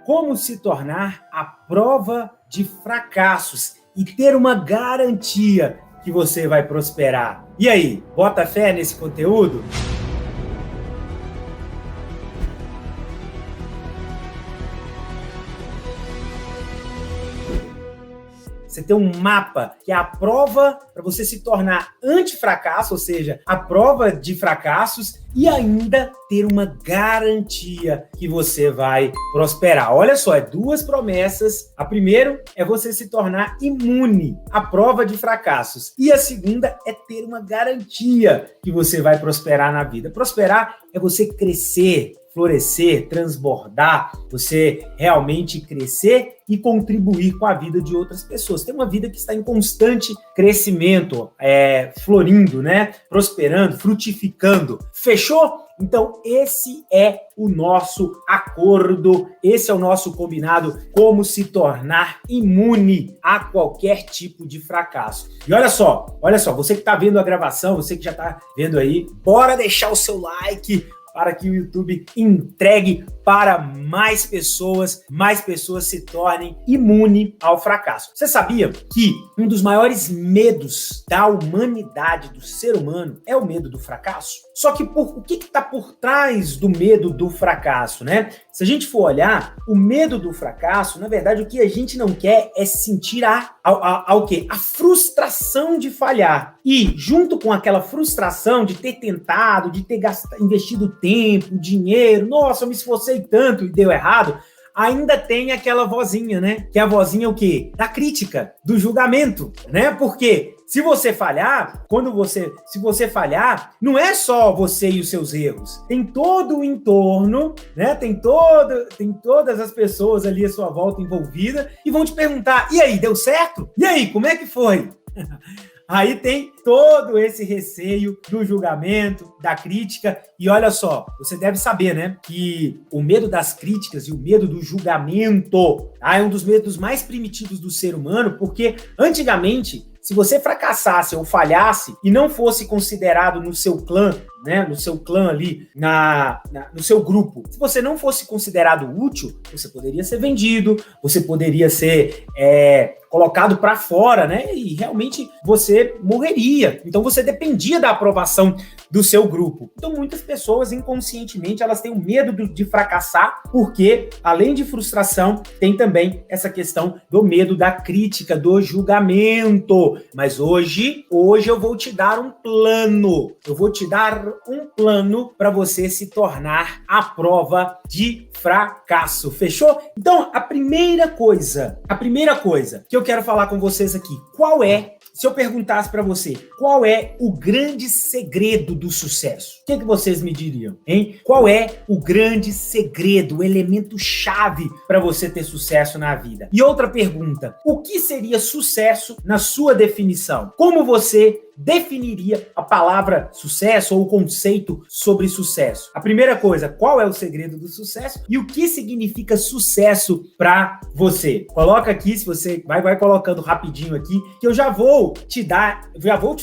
como se tornar a prova de fracassos e ter uma garantia que você vai prosperar. E aí, bota fé nesse conteúdo? Você tem um mapa que é a prova para você se tornar anti-fracasso, ou seja, a prova de fracassos e ainda ter uma garantia que você vai prosperar. Olha só, é 2 promessas. A primeira é você se tornar imune à prova de fracassos. E a segunda é ter uma garantia que você vai prosperar na vida. Prosperar é você crescer, florescer, transbordar, você realmente crescer e contribuir com a vida de outras pessoas. Tem uma vida que está em constante crescimento, florindo, né? Prosperando, frutificando. Fechou? Então, esse é o nosso acordo, esse é o nosso combinado, como se tornar imune a qualquer tipo de fracasso. E olha só, você que está vendo a gravação, você que já está vendo aí, bora deixar o seu like, para que o YouTube entregue para mais pessoas se tornem imunes ao fracasso. Você sabia que um dos maiores medos da humanidade, do ser humano, é o medo do fracasso? Só que o que está por trás do medo do fracasso, né? Se a gente for olhar, o medo do fracasso, na verdade, o que a gente não quer é sentir o quê? A frustração de falhar. E junto com aquela frustração de ter tentado, de ter investido tempo, dinheiro, nossa, eu me esforcei tanto e deu errado, ainda tem aquela vozinha, né? Que é a vozinha o quê? Da crítica, do julgamento, né? Porque se você falhar, se você falhar, não é só você e os seus erros. Tem todo o entorno, né? Tem todas as pessoas ali à sua volta envolvidas e vão te perguntar: e aí, deu certo? E aí, como é que foi? Aí tem todo esse receio do julgamento, da crítica. E olha só, você deve saber, né, que o medo das críticas e o medo do julgamento é um dos medos mais primitivos do ser humano, porque antigamente, se você fracassasse ou falhasse e não fosse considerado no seu clã, né, no seu clã ali, no seu grupo, se você não fosse considerado útil, você poderia ser vendido, você poderia ser colocado para fora, né, e realmente você morreria. Então você dependia da aprovação do seu grupo. Então muitas pessoas inconscientemente elas têm o medo de fracassar, porque além de frustração, tem também essa questão do medo da crítica, do julgamento. Mas hoje eu vou te dar um plano. Eu vou te dar um plano para você se tornar a prova de fracasso. Fechou? Então, a primeira coisa que eu quero falar com vocês aqui, se eu perguntasse para você, qual é o grande segredo do sucesso? O que vocês me diriam, hein? Qual é o grande segredo, o elemento chave para você ter sucesso na vida? E outra pergunta, o que seria sucesso na sua definição? Como você definiria a palavra sucesso ou o conceito sobre sucesso? A primeira coisa, qual é o segredo do sucesso e o que significa sucesso para você? Coloca aqui, se você vai colocando rapidinho aqui, que eu já vou te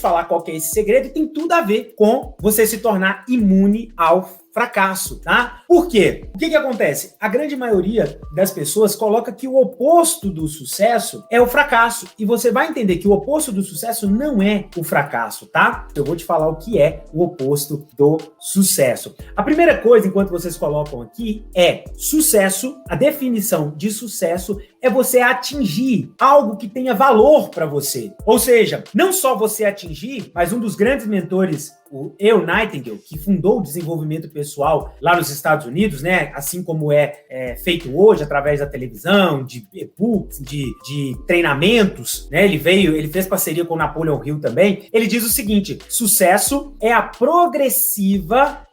falar qual que é esse segredo e tem tudo a ver com você se tornar imune ao fracasso, tá? Por quê? O que acontece? A grande maioria das pessoas coloca que o oposto do sucesso é o fracasso. E você vai entender que o oposto do sucesso não é o fracasso, tá? Eu vou te falar o que é o oposto do sucesso. A primeira coisa, enquanto vocês colocam aqui, é sucesso. A definição de sucesso é você atingir algo que tenha valor para você. Ou seja, não só você atingir, mas um dos grandes mentores, o Earl Nightingale, que fundou o desenvolvimento pessoal lá nos Estados Unidos, né? Assim como é feito hoje através da televisão, de e-books, de treinamentos, né? Ele fez parceria com o Napoleon Hill também. Ele diz o seguinte: sucesso é a progressiva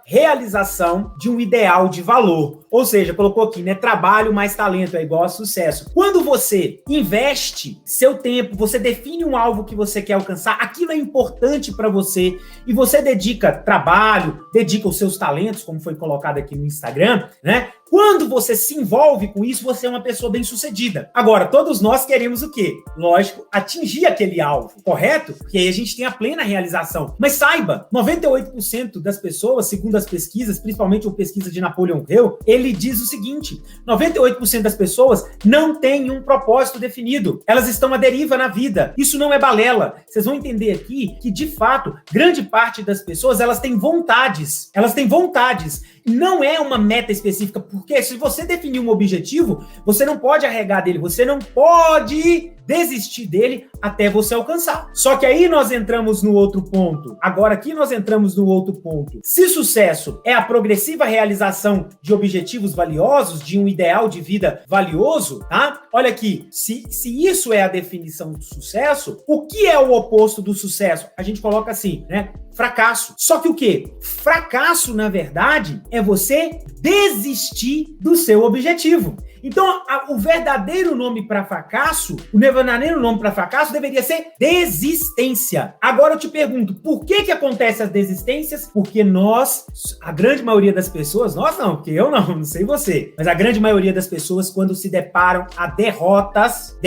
realização de um ideal de valor. Ou seja, colocou aqui, né? Trabalho mais talento é igual a sucesso. Quando você investe seu tempo, você define um alvo que você quer alcançar, aquilo é importante para você e você dedica trabalho, dedica os seus talentos, como foi colocado aqui no Instagram, né? Quando você se envolve com isso, você é uma pessoa bem-sucedida. Agora, todos nós queremos o quê? Lógico, atingir aquele alvo, correto? Porque aí a gente tem a plena realização. Mas saiba, 98% das pessoas, segundo as pesquisas, principalmente a pesquisa de Napoleon Hill, ele diz o seguinte: 98% das pessoas não têm um propósito definido. Elas estão à deriva na vida. Isso não é balela. Vocês vão entender aqui que, de fato, grande parte das pessoas, elas têm vontades. Elas têm vontades. Não é uma meta específica, porque se você definir um objetivo, você não pode arregar dele, você não pode desistir dele até você alcançar. Só que aí nós entramos no outro ponto. Agora aqui nós entramos no outro ponto. Se sucesso é a progressiva realização de objetivos valiosos, de um ideal de vida valioso, tá? Olha aqui, se isso é a definição do sucesso, o que é o oposto do sucesso? A gente coloca assim, né? Fracasso. Só que o quê? Fracasso, na verdade, é você desistir do seu objetivo. Então, o verdadeiro nome para fracasso, o verdadeiro nome para fracasso deveria ser desistência. Agora eu te pergunto, por que acontece as desistências? Porque nós, a grande maioria das pessoas, nós não, porque eu não sei você, mas a grande maioria das pessoas, quando se deparam a derrotas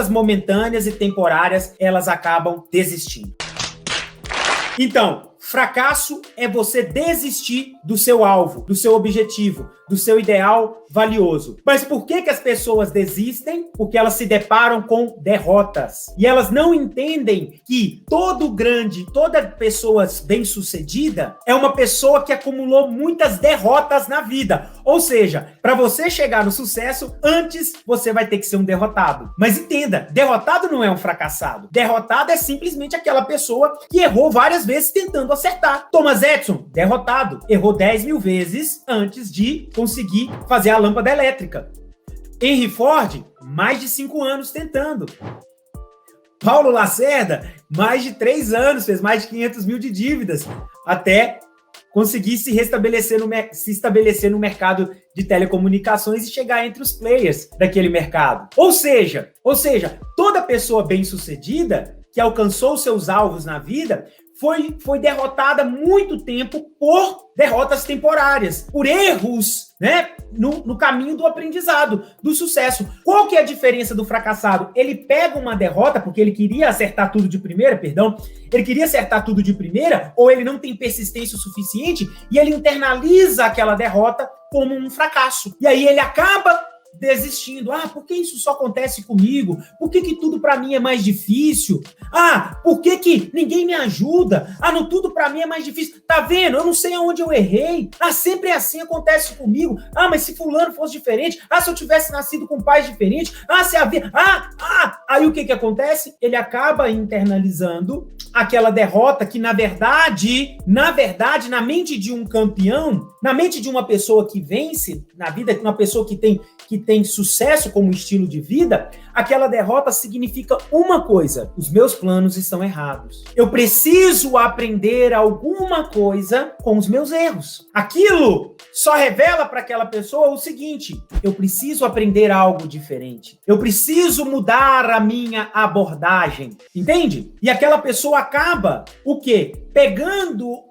momentâneas e temporárias, elas acabam desistindo. Então, fracasso é você desistir do seu alvo, do seu objetivo, do seu ideal valioso. Mas por que as pessoas desistem? Porque elas se deparam com derrotas. E elas não entendem que toda pessoa bem-sucedida é uma pessoa que acumulou muitas derrotas na vida. Ou seja, para você chegar no sucesso, antes você vai ter que ser um derrotado. Mas entenda, derrotado não é um fracassado. Derrotado é simplesmente aquela pessoa que errou várias vezes tentando acertar. Thomas Edison, derrotado. Errou 10 mil vezes antes de conseguir fazer a lâmpada elétrica. Henry Ford, mais de 5 anos tentando. Paulo Lacerda, mais de 3 anos, fez mais de 500 mil de dívidas, até conseguir se estabelecer no mercado de telecomunicações e chegar entre os players daquele mercado. Ou seja, toda pessoa bem-sucedida que alcançou seus alvos na vida foi derrotada há muito tempo por derrotas temporárias, por erros, né, no caminho do aprendizado, do sucesso. Qual que é a diferença do fracassado? Ele pega uma derrota, porque ele queria acertar tudo de primeira, ou ele não tem persistência o suficiente, e ele internaliza aquela derrota como um fracasso. E aí ele acaba desistindo. Por que isso só acontece comigo? Por que tudo pra mim é mais difícil? Por que ninguém me ajuda? No tudo pra mim é mais difícil. Tá vendo? Eu não sei aonde eu errei. Sempre é assim, acontece comigo. Mas se fulano fosse diferente? Se eu tivesse nascido com pais diferentes? Se havia... Aí o que acontece? Ele acaba internalizando aquela derrota que, na verdade, na mente de um campeão, na mente de uma pessoa que vence na vida, uma pessoa que tem sucesso como estilo de vida, aquela derrota significa uma coisa: os meus planos estão errados. Eu preciso aprender alguma coisa com os meus erros. Aquilo só revela para aquela pessoa o seguinte: eu preciso aprender algo diferente. Eu preciso mudar a minha abordagem. Entende? E aquela pessoa acaba, o quê? Pegando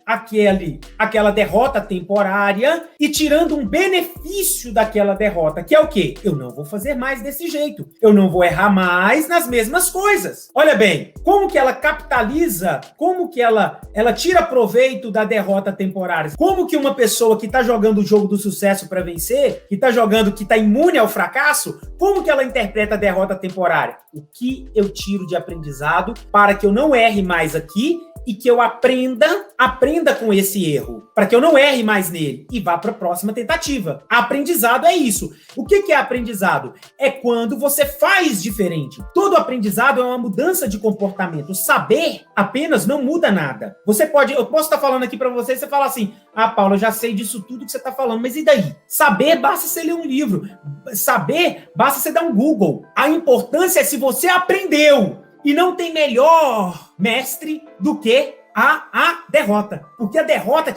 aquela derrota temporária e tirando um benefício daquela derrota, que é o quê? Eu não vou fazer mais desse jeito. Eu não vou errar mais nas mesmas coisas. Olha bem, como que ela capitaliza, como que ela tira proveito da derrota temporária? Como que uma pessoa que está jogando o jogo do sucesso para vencer, que está imune ao fracasso, como que ela interpreta a derrota temporária? O que eu tiro de aprendizado para que eu não erre mais aqui e que eu aprenda com esse erro, para que eu não erre mais nele e vá para a próxima tentativa. Aprendizado é isso. O que é aprendizado? É quando você faz diferente. Todo aprendizado é uma mudança de comportamento. Saber apenas não muda nada. Eu posso estar falando aqui para você e você fala assim: Paulo, eu já sei disso tudo que você está falando, mas e daí? Saber basta você ler um livro. Saber basta você dar um Google. A importância é se você aprendeu. E não tem melhor mestre do que a derrota. Porque a derrota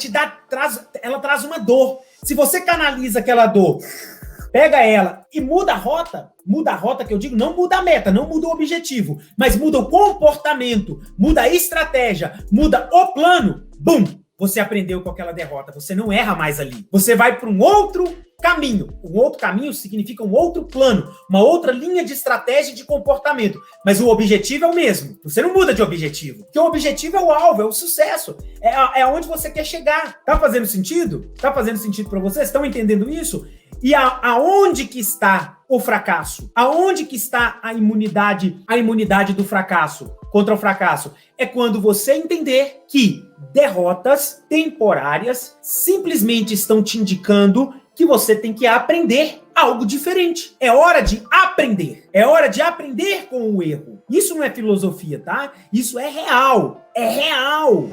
traz uma dor. Se você canaliza aquela dor, pega ela e muda a rota que eu digo, não muda a meta, não muda o objetivo, mas muda o comportamento, muda a estratégia, muda o plano, bum! você aprendeu com aquela derrota, você não erra mais ali. Você vai para um outro caminho. Um outro caminho significa um outro plano, uma outra linha de estratégia de comportamento. Mas o objetivo é o mesmo. Você não muda de objetivo. Porque o objetivo é o alvo, é o sucesso. É onde você quer chegar. Tá fazendo sentido? Tá fazendo sentido para vocês? Estão entendendo isso? E aonde que está o fracasso? Aonde que está a imunidade do fracasso, contra o fracasso? É quando você entender que derrotas temporárias simplesmente estão te indicando que você tem que aprender algo diferente. É hora de aprender. É hora de aprender com o erro. Isso não é filosofia, tá? Isso é real. É real.